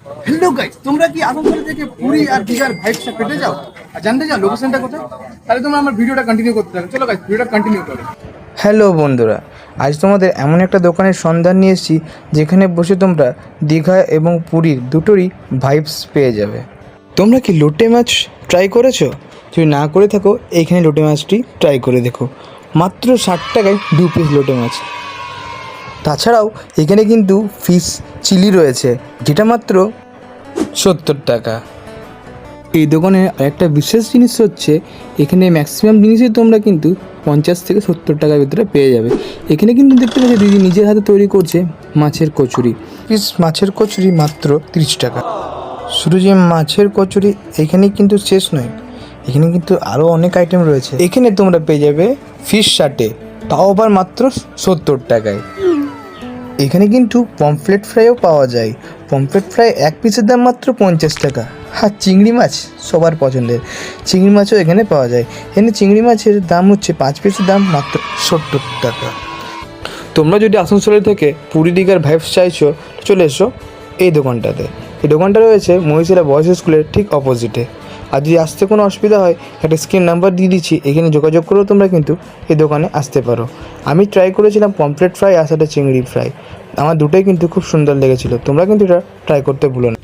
Hello guys, তোমরা কি আসানসোল থেকে পুরী আর দীঘার ভাইবসটা পেতে যাও আর জানতে চাও লোকেশনটা কোথায়? তাহলে তোমরা আমার ভিডিওটা কন্টিনিউ করতে থাকো। চলো গাইস, ভিডিওটা কন্টিনিউ করো। হ্যালো বন্ধুরা, আজ তোমাদের এমন একটা দোকানের সন্ধান নিয়ে এসেছি যেখানে বসে তোমরা দীঘা এবং পুরীর দুটোরই ভাইবস পেয়ে যাবে। তোমরা কি লোটে মাছ ট্রাই করেছো? যদি না করে থাকো এইখানে লোটে মাছটি ট্রাই করে দেখো। মাত্র 60 টাকায় 2 পিস লোটে মাছ। তাছাড়াও এখানে কিন্তু ফিশ চিলি রয়েছে যেটা মাত্র 70 টাকা। এই দোকানে একটা বিশেষ জিনিস হচ্ছে এখানে ম্যাক্সিমাম জিনিসই তোমরা কিন্তু 50 থেকে 70 টাকার ভিতরে পেয়ে যাবে। এখানে কিন্তু দেখতে পাচ্ছি দিদি নিজের হাতে তৈরি করছে মাছের কচুরি। পিস মাছের কচুরি মাত্র 30 টাকা। শুধু যে মাছের কচুরি এখানেই কিন্তু শেষ নয়, এখানে কিন্তু আরও অনেক আইটেম রয়েছে। এখানে তোমরা পেয়ে যাবে ফিশ চাটে, তাও আবার মাত্র 70 টাকায়। এখানে কিন্তু পমফ্লেট ফ্রাইও পাওয়া যায়। পমফ্লেট ফ্রাই এক পিসের দাম মাত্র 50 টাকা। আর চিংড়ি মাছ সবার পছন্দের, চিংড়ি মাছও এখানে পাওয়া যায়। এখানে চিংড়ি মাছের দাম হচ্ছে 5 পিসের দাম মাত্র 70 টাকা। তোমরা যদি আসানসোলের থেকে পুরী দীঘার ভাইবস চাইছো চলে এসো এই দোকানটাতে। এই দোকানটা রয়েছে মহিশিলা বয়েজ স্কুলের ঠিক অপোজিটে। আর যদি আসতে কোনো অসুবিধা হয় একটা স্ক্রিন নাম্বার দিয়ে দিচ্ছি, এখানে যোগাযোগ করেও তোমরা কিন্তু এই দোকানে আসতে পারো। আমি ট্রাই করেছিলাম পমফ্লেট ফ্রাই আর সাথে চিংড়ি ফ্রাই, আমার দুটোই কিন্তু খুব সুন্দর লেগেছিলো। তোমরা কিন্তু এটা ট্রাই করতে ভুলো না।